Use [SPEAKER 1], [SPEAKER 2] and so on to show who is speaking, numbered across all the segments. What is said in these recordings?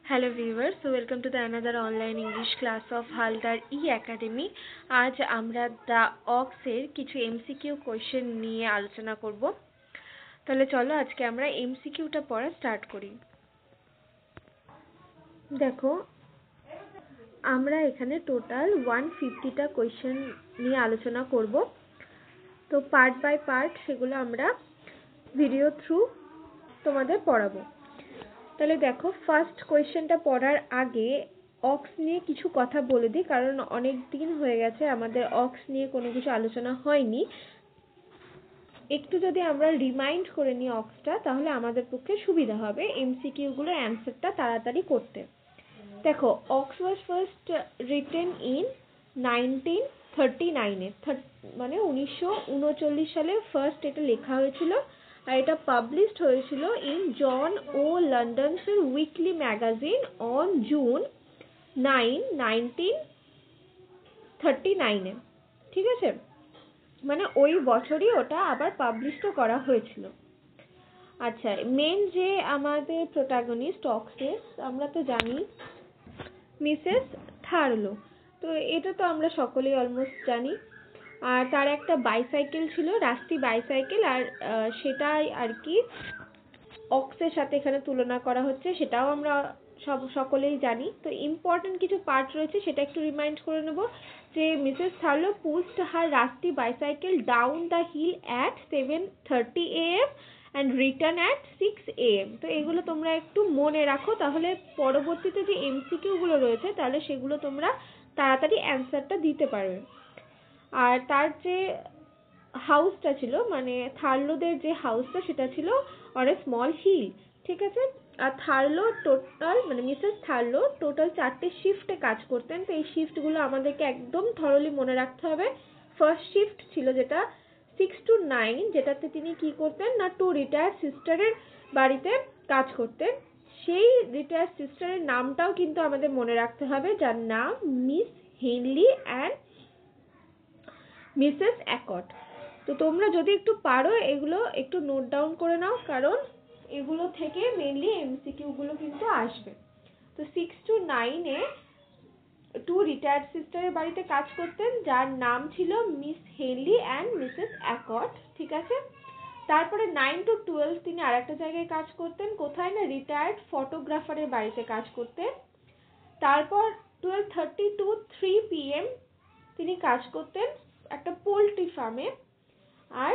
[SPEAKER 1] Hello viewers, so welcome to the another online English class of Haldar E-Academy. আজ আমরা the ox এর কিছু MCQ question নিয়ে আলোচনা করব। তাহলে চলো আজকে আমরা MCQ টা পড়া স্টার্ট করি। দেখো আমরা এখানে টোটাল 150টা কোশ্চেন নিয়ে আলোচনা করব। তো পার্ট বাই পার্ট সেগুলো আমরা ভিডিও থ্রু তোমাদের পড়াবো। তাহলে দেখো ফার্স্ট কোয়েশ্চেনটা পড়ার আগে অক্স নিয়ে কিছু কথা বলে দিই, কারণ অনেক দিন হয়ে গেছে আমাদের অক্স নিয়ে কোনো কিছু আলোচনা হয়নি। একটু যদি আমরা রিমাইন্ড করে নিই অক্সটা, তাহলে আমাদের পক্ষে সুবিধা হবে এমসিকিউ গুলোর অ্যান্সারটা তাড়াতাড়ি করতে। দেখো ox was first written in 1939 মানে 1939 সালে ফার্স্ট এটা লেখা হয়েছিল, আর এটা পাবলিশড হয়েছিল ইন জন ও লন্ডনসের উইকলি ম্যাগাজিন অন জুন 9, 1939 ঠিক আছে, মানে ওই বছরই ওটা আবার পাবলিশড করা হয়েছিল। আচ্ছা, মেন যে আমাদের প্রোটাগনিস্ট অক্সের আমরা তো জানি মিসেস থার্লো, তো এটা তো আমরা সকলেই অলমোস্ট জানি। আর তার একটা বাইসাইকেল ছিল, রাস্টি বাইসাইকেল, আর সেটাই আর কি অক্সের সাথে এখানে তুলনা করা হচ্ছে, সেটাও আমরা সকলেই জানি। তো ইম্পর্টেন্ট কিছু পার্ট রয়েছে সেটা একটু রিমাইন্ড করে নেব, যে Mrs Thurlow pushed her rusty bicycle down the hill at 7:30 AM and return at 6 AM। তো এগুলো তোমরা একটু মনে রাখো, তাহলে পরবর্তীতে যে এমসিকিউ গুলো রয়েছে তাহলে সেগুলো তোমরা তাড়াতাড়ি অ্যান্সারটা দিতে পারবে। আর তার যে হাউসটা ছিল, মানে থার্লোদের যে হাউসটা, সেটা ছিল অন এ স্মল হিল, ঠিক আছে। আর থার্লো টোটাল মানে মিসেস থার্লো টোটাল 4টে শিফটে কাজ করতেন। তো এই শিফটগুলো আমাদেরকে একদম থরলি মনে রাখতে হবে। ফার্স্ট শিফট ছিল যেটা 6 to 9, যেটাতে তিনি কি করতেন না, 2 রিটায়ার্ড সিস্টারের বাড়িতে কাজ করতেন। সেই রিটায়ার্ড সিস্টারের নামটাও কিন্তু আমাদের মনে রাখতে হবে, যার নাম মিস হেনলি অ্যান্ড মিসেস অ্যাকট। তো তোমরা যদি একটু পারো এগুলো একটু নোট ডাউন করে নাও, কারণ এগুলো থেকে মেনলি এমসিকিউ গুলো কিন্তু আসবে। তো 6 to 9 এ 2 রিটায়ার্ড সিস্টারের বাড়িতে কাজ করতেন, যার নাম ছিল মিস হেনলি অ্যান্ড মিসেস অ্যাকট, ঠিক আছে। তারপরে 9 to 12 তিনি আরেকটা জায়গায় কাজ করতেন, কোথায় না, রিটায়ার্ড ফটোগ্রাফারের বাড়িতে কাজ করতেন। তারপর 12:30 to 3 PM তিনি কাজ করতেন একটা পোল্ট্রি ফার্মে। আর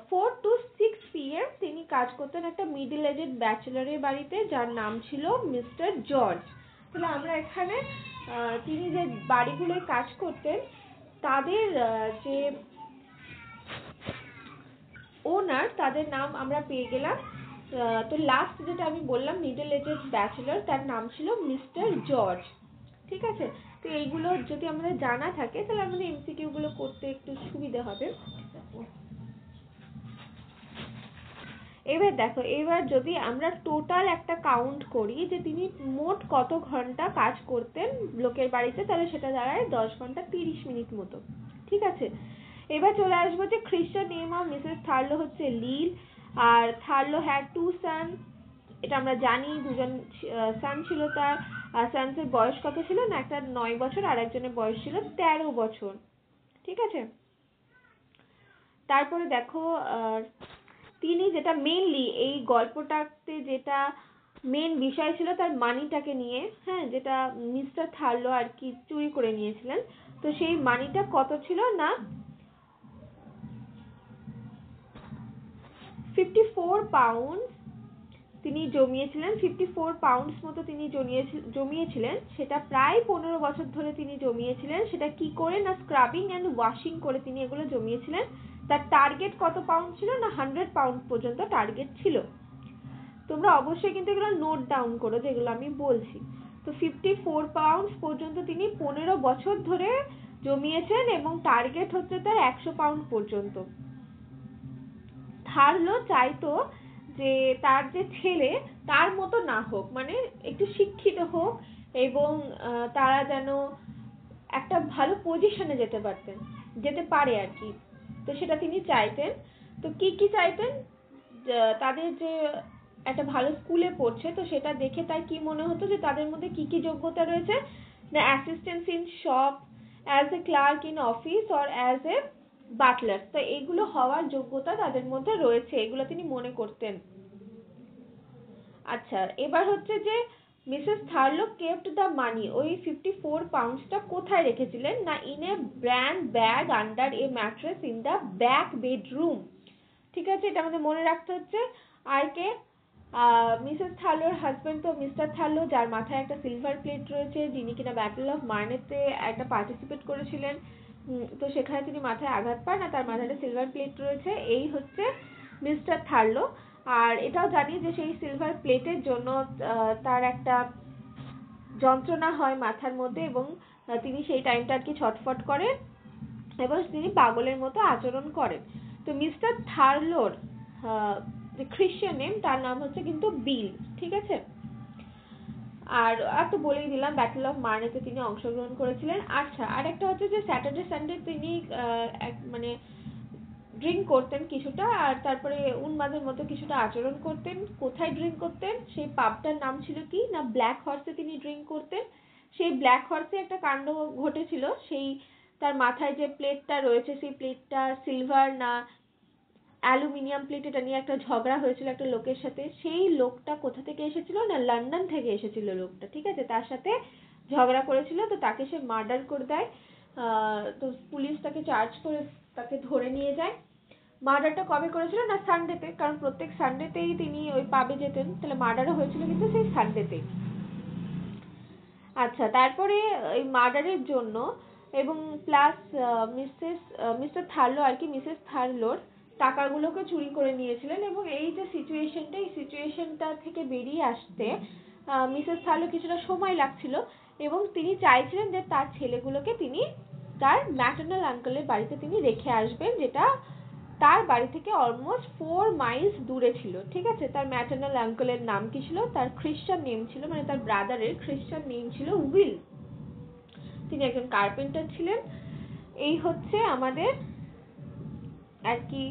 [SPEAKER 1] 4 to 6 PM তিনি কাজ করতেন একটা মিডল এজেড ব্যাচেলরের বাড়িতে, যার নাম ছিল মিস্টার জর্জ। তাহলে আমরা এখানে তিনি যে বাড়িগুলোয় কাজ করতেন তাদের যে ওনার, তাদের নাম আমরা পেয়ে গেলাম। তো লাস্ট যেটা আমি বললাম মিডল এজেড ব্যাচেলর, তার নাম ছিল মিস্টার জর্জ, ঠিক আছে। তো এইগুলো যদি আমাদের জানা থাকে তাহলে আমাদের এমসিকিউ গুলো করতে একটু সুবিধা হবে। এবার দেখো, এবার যদি আমরা টোটাল একটা কাউন্ট করি যে তিনি মোট কত ঘন্টা কাজ করতেন লোকের বাড়িতে, তাহলে সেটা দাঁড়ায় 10 ঘন্টা 30 মিনিট মতো, ঠিক আছে। এবার চলে আসবো যে খ্রিস্টান নেম অফ মিসেস থার্লো হচ্ছে লিল, আর থার্লো হ্যাড 2 সন, এটা আমরা জানি, দুজন সন ছিল তার। আর সন্সের বয়স কত ছিল না, একটা 9 বছর আর একজনের বয়স ছিল 13 বছর, ঠিক আছে। তারপরে দেখো তিনি যেটা মেইনলি এই গল্পটাতে যেটা মেন বিষয় ছিল তার মানিটাকে নিয়ে, হ্যাঁ, যেটা মিস্টার থার্লো আর কি চুরি করে নিয়েছিলেন। তো সেই মানিটা কত ছিল না, 54 পাউন্ড তিনি জমিয়েছিলেন। 54 পাউন্ডস মতো তিনি জমিয়েছিলেন, সেটা প্রায় 15 বছর ধরে তিনি জমিয়েছিলেন। সেটা কি করে না, স্ক্রাবিং অ্যান্ড ওয়াশিং করে তিনি এগুলো জমিয়েছিলেন। তার টার্গেট কত পাউন্ড ছিল না, 100 পাউন্ড পর্যন্ত টার্গেট ছিল। তোমরা অবশ্যই কিন্তু এগুলো নোট ডাউন করো যেগুলো আমি বলছি। তো 54 পাউন্ডস পর্যন্ত তিনি 15 বছর ধরে জমিয়েছেন, এবং টার্গেট হচ্ছে তার 100 পাউন্ড পর্যন্ত। থার্লো চাইতো যে তার যে ছেলে তার মতো না হোক, মানে একটু শিক্ষিত হোক, এবং তারা যেন একটা ভালো পজিশনে যেতে পারে আর কি। তো সেটা তিনি চাইতেন। তো কি চাইতেন, তাদের যে একটা ভালো স্কুলে পড়ছে, তো সেটা দেখে তার কি মনে হতো যে তাদের মধ্যে কি কি যোগ্যতা রয়েছে, না assistant in shop, as a clerk in office or as a butler, তো এইগুলো হওয়ার যোগ্যতা তাদের মধ্যে রয়েছে, এগুলো তিনি মনে করতেন। আচ্ছা, এবার হচ্ছে যে মিসেস থার্লো কেপ্ট দ্য মানি, ওই 54 পাউন্ডসটা কোথায় রেখেছিলেন, না in a brand bag under A mattress in the back bedroom. ঠিক আছে, এটা আমাদের মনে রাখতে হচ্ছে। আর কে, মিসেস থার্লোর হাজবেন্ড তো মিস্টার থার্লো, যার মাথায় একটা সিলভার প্লেট রয়েছে, যিনি কিনা ব্যাটল অফ মার্নেতে একটা পার্টিসিপেট করেছিলেন, তো সেখানে তিনি মাথায় আঘাত পান আর তার মাথায় একটা সিলভার প্লেট রয়েছে, এই হচ্ছে মিস্টার থার্লো। আর এটাও জানি যে সেই সিলভার প্লেটের জন্য তার একটা যন্ত্রণা হয় মাথার মধ্যে, এবং তিনি সেই টাইমটা আর কি ছটফট করেন এবং তিনি পাগলের মতো আচরণ করেন। তো মিস্টার থার্লোর যে খ্রিস্টান নেম, তার নাম হচ্ছে কিন্তু বিল। ঠিক আছে, আর তো বলেই দিলাম ব্যাটল অফ মার্নেতে তিনি অংশগ্রহণ করেছিলেন। আচ্ছা, আর একটা হচ্ছে যে স্যাটারডে সানডে তিনি মানে ড্রিঙ্ক করতেন কিছুটা, আর তারপরে উন্মাদের মতো কিছুটা আচরণ করতেন। কোথায় ড্রিঙ্ক করতেন, সেই পাবটার নাম ছিল কি, না ব্ল্যাক হর্সে তিনি ড্রিঙ্ক করতেন। সেই ব্ল্যাক হর্সে একটা কাণ্ড ঘটেছিল, সেই তার মাথায় যে প্লেটটা রয়েছে সেই প্লেটটা সিলভার না অ্যালুমিনিয়াম প্লেট, এটা নিয়ে একটা ঝগড়া হয়েছিল একটা লোকের সাথে। সেই লোকটা কোথা থেকে এসেছিল, না লন্ডন থেকে এসেছিল লোকটা। ঠিক আছে, তার সাথে ঝগড়া করেছিল, তো তাকে সে মার্ডার করে দেয়। তো পুলিশ তাকে চার্জ করে তাকে ধরে নিয়ে যায়। মার্ডারটা কবে করেছিল, না সানডেতে, কারণ প্রত্যেক সানডেতেই তিনি ওই পাবে যেতেন, তাহলে মার্ডারও হয়েছিল কিন্তু সেই সানডেতে। আচ্ছা, তারপরে এই মার্ডারের জন্য এবং প্লাস মিস্টার থার্লো আর কি মিসেস থার্লোর টাকাগুলোকে চুরি করে নিয়েছিলেন, এবং এই যে সিচুয়েশনটা, এই সিচুয়েশনটা থেকে বেরিয়ে আসতে মিসেস থার্লো কিছুটা সময় লাগছিল, এবং তিনি চাইছিলেন যে তার ছেলেগুলোকে তিনি তার ম্যাটার্নাল আঙ্কেলের বাড়িতে তিনি রেখে আসবেন, যেটা তার বাড়ি থেকে অলমোস্ট 4 মাইলস দূরে ছিল। ঠিক আছে, তার ম্যাটার্নাল আঙ্কেলের নাম কি ছিল, তার খ্রিস্টান নেম ছিল, মানে তার ব্রাদারের খ্রিস্টান নেম ছিল উইল। তিনি একজন কার্পেন্টার ছিলেন। এই হচ্ছে আমাদের আর কি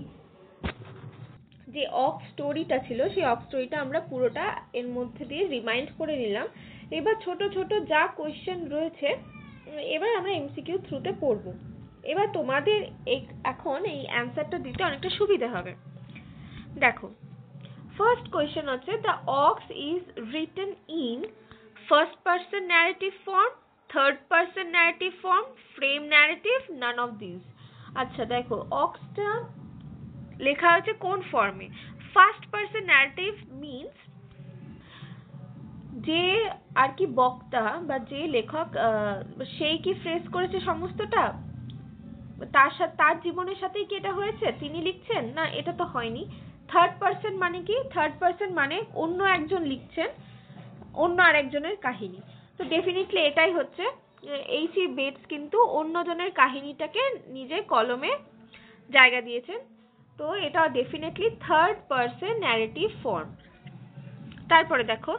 [SPEAKER 1] যে অফ স্টোরিটা ছিল, সেই অফ স্টোরিটা আমরা পুরোটা এর মধ্যে দিয়ে রিমাইন্ড করে নিলাম। এবার ছোট ছোট যা কোয়েশ্চেন রয়েছে, এবার আমরা এমসিকিউ থ্রুতে পড়ব। এবার তোমাদের এখন এই অ্যান্সারটা দিতে অনেকটা সুবিধা হবে। দেখো, ফার্স্ট কোয়েশ্চেন হচ্ছে the ox is written in first person narrative form, third person narrative form, frame narrative, none of this. আচ্ছা দেখো, অক্সটা লেখা হয়েছে কোন ফর্মে, ফার্স্ট পারসন ন্যারেটিভ মিন্স যে আর কি বক্তা বা যে লেখক, সেই কি ফ্রেজ করেছে সমস্তটা, তার সাথে তার জীবনের সাথেই কি এটা হয়েছে, তিনি লিখছেন, না এটা তো হয়নি। থার্ড পারসন মানে কি, থার্ড পারসন মানে অন্য একজন লিখছেন অন্য আরেকজনের কাহিনী। তো ডেফিনেটলি এটাই হচ্ছে, H.E. বেটস কিন্তু অন্যজনের কাহিনীটাকে নিজের কলমে জায়গা দিয়েছেন, তো এটা definitely third person narrative form. তারপরে দেখো,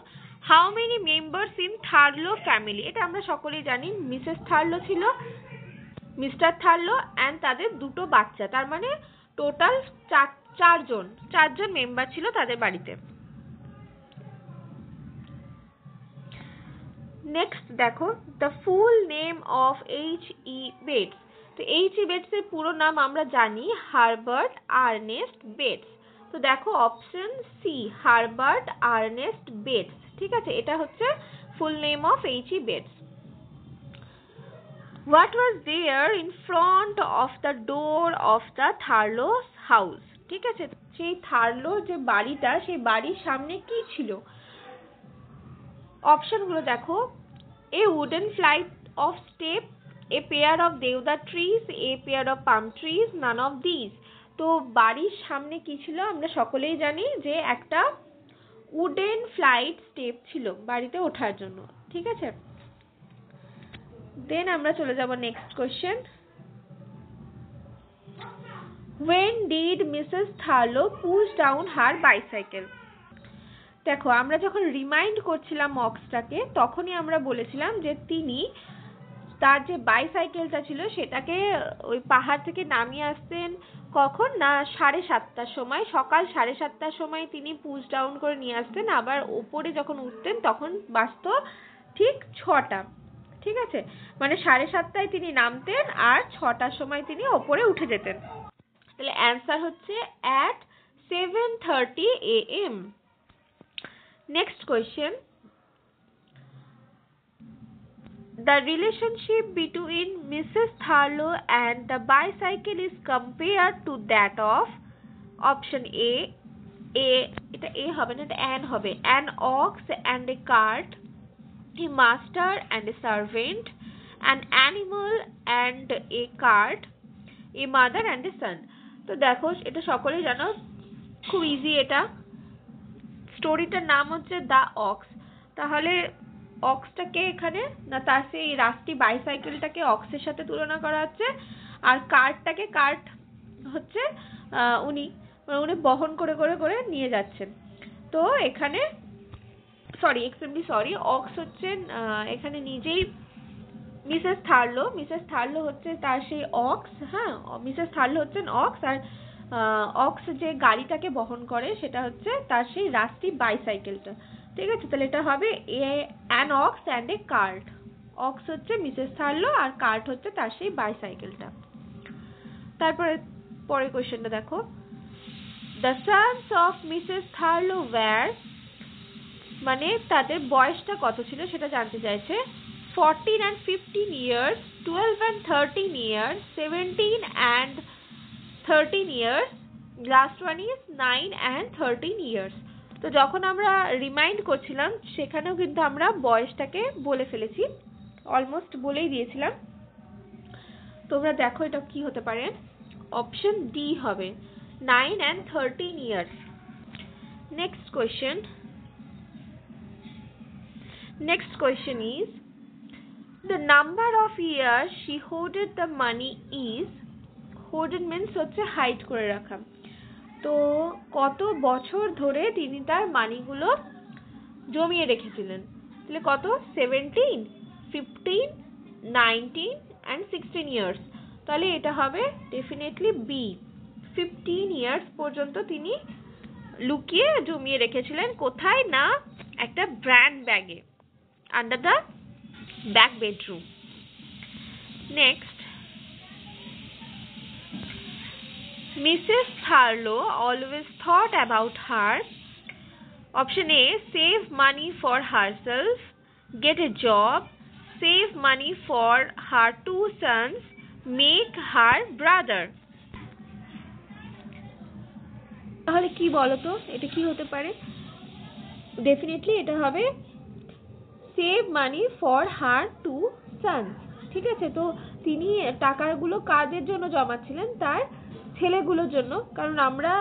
[SPEAKER 1] how many members in Thurlow family, এটা আমরা সকলেই জানি, মিসেস থার্লো ছিল, মিস্টার থার্লো অ্যান্ড তাদের দুটো বাচ্চা, তার মানে টোটাল চারজন মেম্বার ছিল তাদের বাড়িতে। নেক্সট দেখো, the full name of H.E. Bets. তো H.E. বেটস এর পুরো নাম আমরা জানি, হারবার্ট আর্নেস্ট বেটস। তো দেখো option C, Herbert Ernest Bates. ঠিক আছে, এটা হচ্ছে full name of H.E. Bates. What was there in front of the door of the Tharlos house? ঠিক আছে, সেই থার্লো যে বাড়িটা, সেই বাড়ির সামনে কি ছিল, অপশনগুলো দেখো, a wooden flight of steps, a pair of deodar trees, a pair of palm trees, none of these. তো বাড়ির সামনে কি ছিল, আমরা সকলেই জানি যে একটা উডেন ফ্লাইট স্টেপ ছিল বাড়িতে ওঠার জন্য। ঠিক আছে, দেন আমরা চলে যাব next question. When did Mrs. Tharlo push down her bicycle? দেখো, আমরা যখন রিমাইন্ড করছিলাম অক্সটাকে, তখনই আমরা বলেছিলাম যে তিনি তার যে বাইসাইকেলটা ছিল সেটাকে ওই পাহাড় থেকে নামিয়ে আসতেন কখন না 7:30টার সময়, সকাল 7:30টার সময় তিনি পুশ ডাউন করে নিয়ে আসতেন, আবার ওপরে যখন উঠতেন তখন বাজতো ঠিক 6টা। ঠিক আছে, মানে 7:30টায় তিনি নামতেন আর 6টার সময় তিনি ওপরে উঠে যেতেন। তাহলে অ্যান্সার হচ্ছে at 7:30 AM। Next question, the relationship between Mrs. Tharlo and the bicycle is compared to that of option A, এটা A হবে না, এটা an হবে, an ox and a cart, a master and a servant, an animal and a cart, a mother and a son। তো দেখো এটা সকলেই জানো, খুব ইজি। এটা স্টোরিটার নাম হচ্ছে দ্য অক্স। তাহলে অক্সটাকে এখানে না, তার সেই রাস্টি বাইসাইকেলটাকে অক্সের সাথে তুলনা করা হচ্ছে, আর কার্টটাকে, কার্ট হচ্ছে উনি বহন করে করে করে নিয়ে যাচ্ছেন। তো এখানে সরি, অক্স হচ্ছেন এখানে নিজেই মিসেস থার্লো। মিসেস থার্লো হচ্ছে তার সেই অক্স। হ্যাঁ, মিসেস থার্লো হচ্ছেন অক্স, আর অক্স যে গাড়িটাকে বহন করে সেটা হচ্ছে তার সেই রাস্টি বাইসাইকেলটা। ঠিক আছে, তাহলে এটা হবে an ox and a cart. Ox হচ্ছে মিসেস থার্লো আর কার্ট হচ্ছে তার সেই বাইসাইকেলটা। তারপরে পরের কোয়েশ্চেনটা দেখো, the sons of Mrs Thurlow were, মানে তাদের বয়সটা কত ছিল সেটা জানতে চাইছে। 14 and 15 years, 12 and 13 years, 17 and 13 years, last one is 9 and 13 years। তো যখন আমরা রিমাইন্ড করছিলাম সেখানেও কিন্তু আমরা বয়সটাকে বলে ফেলেছি, অলমোস্ট বলেই দিয়েছিলাম। তোমরা দেখো এটা কি হতে পারে, অপশন ডি হবে 9 and 13 years। Next question is, the number of years she hoarded the money is, hoarded means হচ্ছে হাইড করে রাখা। তো কত বছর ধরে তিনি তার মানিগুলো জমিয়ে রেখেছিলেন? তাহলে কত? 17, 15, 19 and 16 years। তাহলে এটা হবে ডেফিনেটলি বি, 15 years পর্যন্ত তিনি লুকিয়ে জমিয়ে রেখেছিলেন। কোথায় না, একটা ব্র্যান্ড ব্যাগে, under the back bedroom। Next, Mrs. Tharlo always thought about her, option A, save money for herself, get a job, save money for her 2 sons, make her brother। তাহলে কি বলতো, এটা কি হতে পারে? ডেফিনেটলি এটা হবে save money for her 2 sons. ঠিক আছে, তো তিনি টাকাগুলো কাদের জন্য জমাচ্ছিলেন? তার ছেলেগুলোর জন্য। কারণ আমরা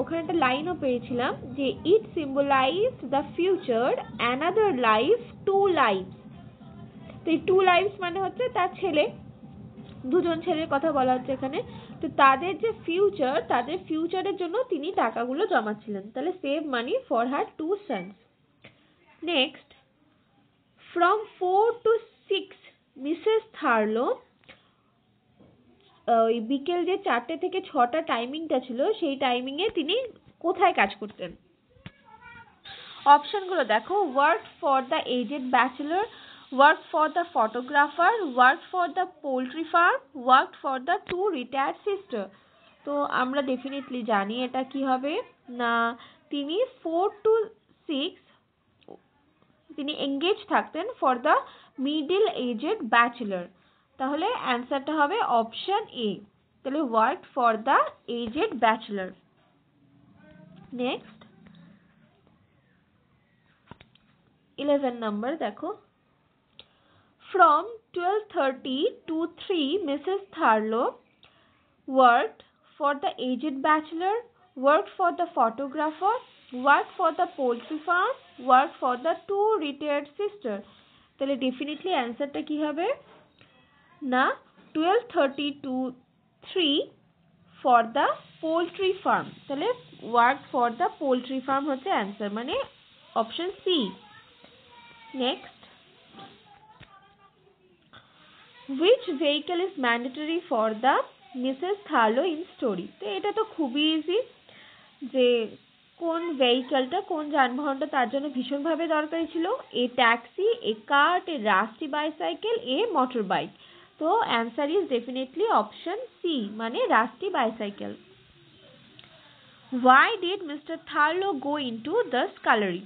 [SPEAKER 1] ওখানে একটা লাইনও পেয়েছিলাম যে it symbolize the future another life 2 lives. তো এই 2 লাইফস মানে হচ্ছে তার ছেলে, দুজন ছেলের কথা বলা হচ্ছে এখানে। তো তাদের যে ফিউচার, তাদের ফিউচারের জন্য তিনি টাকাগুলো জমাচ্ছিলেন। তাহলে save money for her 2 sons. Next, from 4 to 6 Mrs Thurlow, ওই বিকেল যে 4টে থেকে 6টা টাইমিংটা ছিল সেই টাইমিংয়ে তিনি কোথায় কাজ করতেন? অপশনগুলো দেখো, work for the aged bachelor, work for the photographer, work for the poultry farm, work for the 2 retired sister. তো আমরা ডেফিনেটলি জানি এটা কি হবে না, তিনি 4 to 6 তিনি এঙ্গেজ থাকতেন for the middle aged bachelor. তাহলে অ্যান্সারটা হবে অপশন এ। তাহলে work for the aged bachelor. Next 11 number দেখো, from 12:30 to 3 Mrs. Tharlo worked for the aged bachelor, worked for the photographer, worked for the poultry farm, worked for the 2 retired sisters। তাহলে definitely অ্যান্সারটা কি হবে না, 12:30 to 3 for the poultry farm। তাহলে worked for the poultry farm হচ্ছে answer, মানে option C. Next, which vehicle is mandatory for the Mrs Thurlow in story. তো এটা তো খুবই ইজি, যে কোন ভেহিকলটা, কোন যানবাহনটা তার জন্য ভীষণভাবে দরকারি ছিল। A taxi, a cart, a rusty bicycle, a motor bike. তো answer is definitely option C, মানে rusty bicycle. Why did Mr. Tharlo go into the scullery?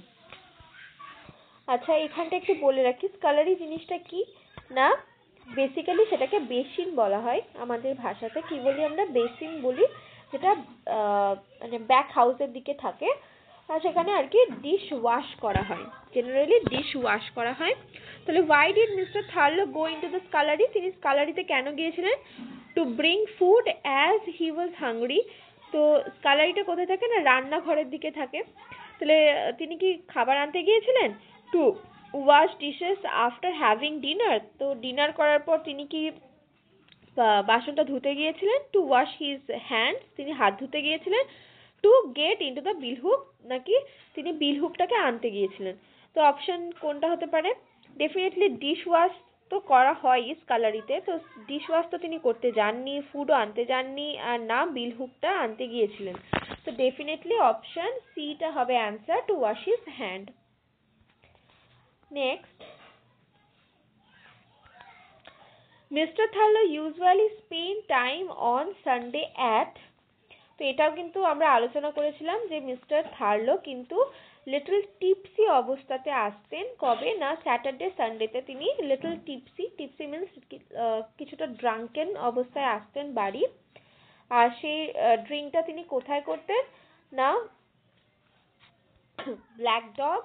[SPEAKER 1] আচ্ছা, এখানটা একটু বলে রাখি, স্কালারি জিনিসটা কি না, বেসিক্যালি সেটাকে বেসিন বলা হয় আমাদের ভাষাতে। কি বলি আমরা? বেসিন বলি, যেটা মানে ব্যাক হাউসের দিকে থাকে, আর সেখানে আর কি ডিশ ওয়াশ করা হয়, জেনারেলি ডিশ ওয়াশ করা হয়। তাহলে why did Mr. Tharlo go into the scullery? তিনি স্কালারিতে কেন গিয়েছিলেন? To bring food as he was hungry. তো স্কালারিটা কোথায় থাকে না, রান্নাঘরের দিকে থাকে। তাহলে তিনি কি খাবার আনতে গিয়েছিলেন? Two wash dishes after having dinner. তো ডিনার করার পর তিনি কি বাসনটা ধুতে গিয়েছিলেন? টু ওয়াশ হিজ হ্যান্ডস, তিনি হাত ধুতে গিয়েছিলেন। To get into the bill hook, নাকি তিনি বিল হুকটাকে আনতে গিয়েছিলেন? তো অপশন কোনটা হতে পারে? ডেফিনেটলি ডিশ ওয়াশ তো করা হয় স্কালারিতে, তো ডিশ ওয়াশ তো তিনি করতে যাননি, ফুডও আনতে যাননি, আর না বিল হুকটা আনতে গিয়েছিলেন। তো ডেফিনেটলি অপশন সিটা হবে answer, to wash his hand. Next, mister Thurlow usually spend time on Sunday at. তো এটাও কিন্তু আমরা আলোচনা করেছিলাম যে মিস্টার থার্লো কিন্তু লিটল টিপসি অবস্থাতে আসতেন। কবে না, স্যাটারডে সানডেতে তিনি লিটল টিপসি, টিপসি মিনস কিছুটা ড্রাঙ্কেন অবস্থায় আসতেন বাড়ি। আর সেই ড্রিঙ্কটা তিনি কোথায় করতেন না, black dog,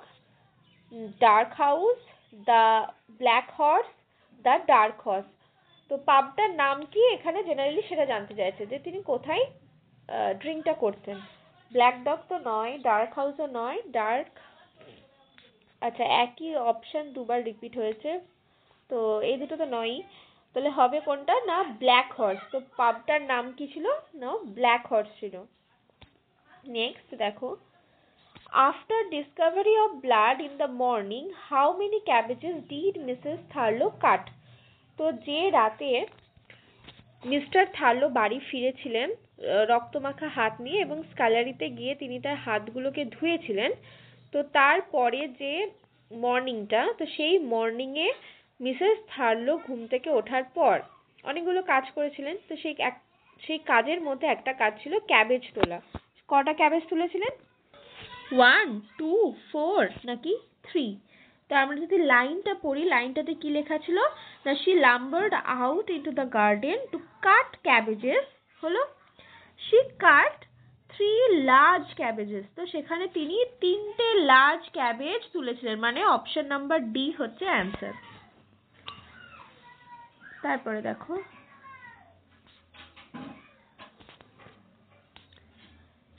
[SPEAKER 1] dark house, the black horse, the dark horse. তো পাবটার নাম কি এখানে জেনারেলি সেটা জানতে চাইছে, যে তিনি কোথায় ড্রিঙ্কটা করতেন। ব্ল্যাক ডগ তো নয়, ডার্ক হাউসও নয়, ডার্ক, আচ্ছা একই অপশন দুবার রিপিট হয়েছে, তো এই দুটো তো নয়ই। তাহলে হবে কোনটা না, ব্ল্যাক হর্স। তো পাবটার নাম কি ছিল না, ব্ল্যাক হর্স ছিল। নেক্সট দেখো, after discovery of blood in the morning how many cabbages did Mrs Thurlow cut. তো যে রাতে মিস্টার থার্লো বাড়ি ফিরেছিলেন রক্তমাখা হাত নিয়ে, এবং স্কালারিতে গিয়ে তিনি তার হাতগুলোকে ধুয়েছিলেন, তো তারপরে যে মর্নিংটা, তো সেই মর্নিংয়ে মিসেস থার্লো ঘুম থেকে ওঠার পর অনেকগুলো কাজ করেছিলেন। তো সেই কাজের মধ্যে একটা কাজ ছিল ক্যাবেজ তোলা। কটা ক্যাবেজ তুলেছিলেন? 1, 2, 4 নাকি 3? তো আমরা যদি লাইনটা পড়ি, লাইনটাতে কি লেখা ছিল না, she lumbered out into the garden to cut cabbages, হলো she cut 3 large cabbages। তো সেখানে তিনি 3টে লার্জ ক্যাবেজ তুলেছিলেন, মানে অপশন নাম্বার ডি হচ্ছে অ্যান্সার। তারপরে দেখো,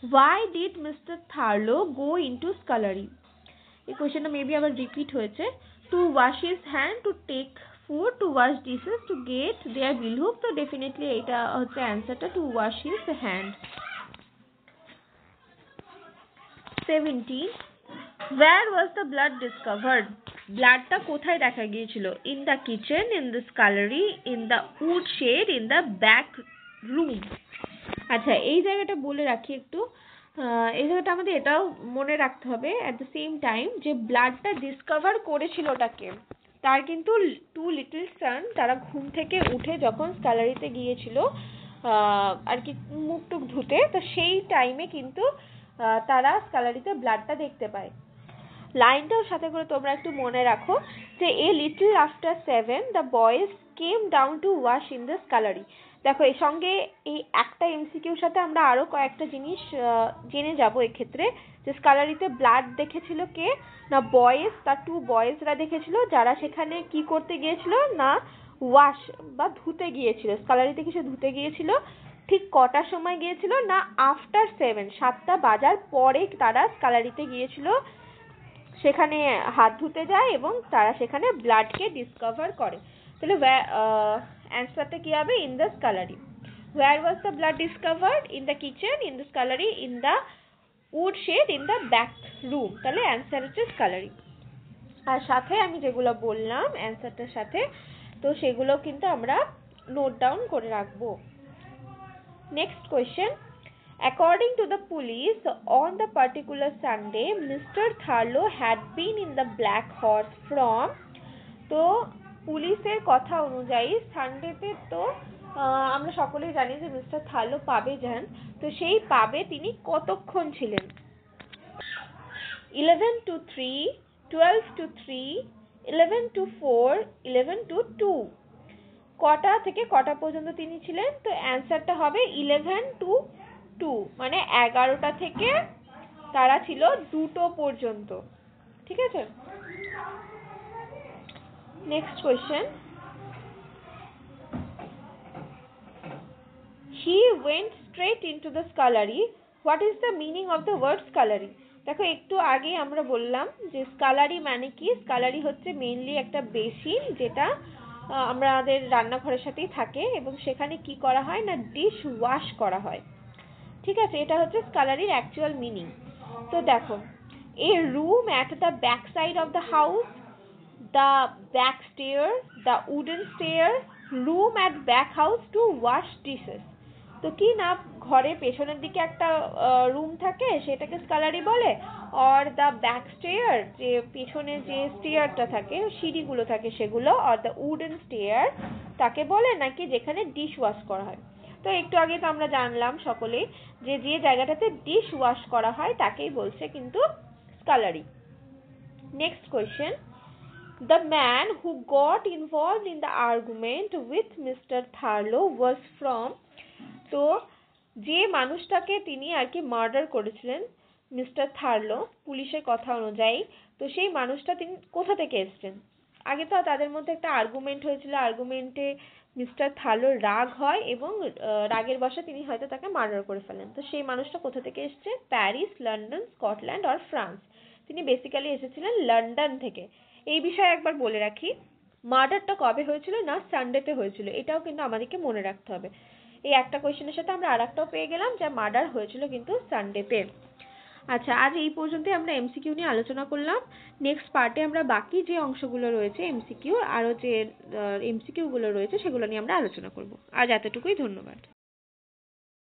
[SPEAKER 1] why did Mr. Tharlo go into scullery? এই কোশ্চেনটা মেবি আবার রিপিট হয়েছে। To wash his hand, to take food, to wash dishes, to get their bill hook. তো ডেফিনেটলি এটা হচ্ছে অ্যান্সারটা, to wash his hand. 17, where was the blood discovered? ব্লাডটা কোথায় দেখা গিয়েছিল? In the kitchen, in the scullery, in the wood shed, in the back room. আচ্ছা, এই জায়গাটা বলে রাখি একটু, এই জায়গাটা আমাদের এটাও মনে রাখতে হবে অ্যাট দ্য সেম টাইম, যে ব্লাডটা ডিসকভার করেছিল ওটাকে, তার কিন্তু টু লিটল সান, তারা ঘুম থেকে উঠে যখন স্কালারিতে গিয়েছিল আর কি মুখ টুক ধুতে, তো সেই টাইমে কিন্তু তারা স্কালারিতে ব্লাডটা দেখতে পায়। লাইনটাও সাথে করে তোমরা একটু মনে রাখো, যে a little after 7 the boys came down to wash in the scullery. দেখো, এর সঙ্গে এই একটা এমসিকিউর সাথে আমরা আরো কয়েকটা জিনিস জেনে যাব এক্ষেত্রে, যে স্কালারিতে ব্লাড দেখেছিল কে না, বয়েজ, তার 2 বয়েজরা দেখেছিল, যারা সেখানে কি করতে গিয়েছিল না, ওয়াশ বা ধুতে গিয়েছিল। স্কালারিতে কিছু ধুতে গিয়েছিল। ঠিক কটার সময় গিয়েছিল না, আফটার 7, 7টা বাজার পরে তারা স্কালারিতে গিয়েছিল, সেখানে হাত ধুতে যায় এবং তারা সেখানে ব্লাডকে ডিসকভার করে। তাহলে অ্যান্সারটা কি হবে? In the scullery. Where was the blood discovered? In the kitchen, in the scullery, in the wood shed, in the back room. তাহলে অ্যান্সার হচ্ছে স্কালারি। আর সাথে আমি যেগুলো বললাম অ্যান্সারটার সাথে, তো সেগুলো কিন্তু আমরা নোট ডাউন করে রাখবো। Next question. According to the police, on the particular Sunday, Mr. Tharlo had been in the Black Horse from, তো পুলিশের কথা অনুযায়ী সানডেতে তো আমরা সকলেই জানি যে মিস্টার থার্লো পাবে যান, তো সেই পাবে তিনি কতক্ষণ ছিলেন? 11 to 3, 12 to 3, 11 to 4, 11 to 2, কটা থেকে কটা পর্যন্ত তিনি ছিলেন? তো অ্যান্সারটা হবে 11 to 2, মানে 11টা থেকে তারা ছিল 2টো পর্যন্ত। ঠিক আছে, next question. He went straight into the scullery. What is the meaning of the word scullery? দেখো একটু আগে আমরা বললাম যে স্কালারি মানে কি? স্কালারি হচ্ছে মেইনলি একটা বেসিন, যেটা আমাদের রান্নাঘরের সাথেই থাকে এবং সেখানে কি করা হয় না, ডিশ ওয়াশ করা হয়। ঠিক আছে, এটা হচ্ছে স্কালারির অ্যাকচুয়াল মিনিং। তো দেখো, a room at the back side of the house, the back stair, the wooden stair, room at back house to wash dishes. তো কি না, ঘরে পেছনের দিকে একটা রুম থাকে, সেটাকে স্কালারি বলে। আর দ্য ব্যাক স্টেয়ার, যে পেছনে যে স্টেয়ারটা থাকে, সিঁড়িগুলো থাকে সেগুলো, আর দ্য উডেন স্টেয়ার তাকে বলে নাকি যেখানে ডিশ ওয়াশ করা হয়। তো একটু আগে তো আমরা জানলাম সকলেই যে যে জায়গাটাতে ডিশ ওয়াশ করা হয় তাকেই বলছে কিন্তু scullery. Next question. The man who got involved in the argument with Mr. Tharlo was from, তো যে মানুষটাকে তিনি আর কি মার্ডার করেছিলেন মিস্টার থার্লো পুলিশের কথা অনুযায়ী, তো সেই মানুষটা তিনি কোথা থেকে এসেছেন? আগে তো তাদের মধ্যে একটা আর্গুমেন্ট হয়েছিল, আর্গুমেন্টে মিস্টার থার্লোর রাগ হয় এবং রাগের বশে তিনি হয়তো তাকে মার্ডার করে ফেলেন। তো সেই মানুষটা কোথা থেকে এসেছে? প্যারিস, লন্ডন, স্কটল্যান্ড আর ফ্রান্স। তিনি বেসিক্যালি এসেছিলেন লন্ডন থেকে। এই বিষয়ে একবার বলে রাখি, মার্ডারটা কবে হয়েছিল না সানডেতে হয়েছিল, এটাও কিন্তু আমাদেরকে মনে রাখতে হবে। এই একটা কোয়েশ্চেনের সাথে আমরা আরেকটাও পেয়ে গেলাম, যা মার্ডার হয়েছিল কিন্তু সানডেতে। আচ্ছা, আজ এই পর্যন্তই আমরা এমসিকিউ নিয়ে আলোচনা করলাম। নেক্সট পার্টে আমরা বাকি যে অংশগুলো রয়েছে এমসিকিউ, আরও যে এমসিকিউ গুলো রয়েছে সেগুলো নিয়ে আমরা আলোচনা করব। আজ এতটুকুই, ধন্যবাদ।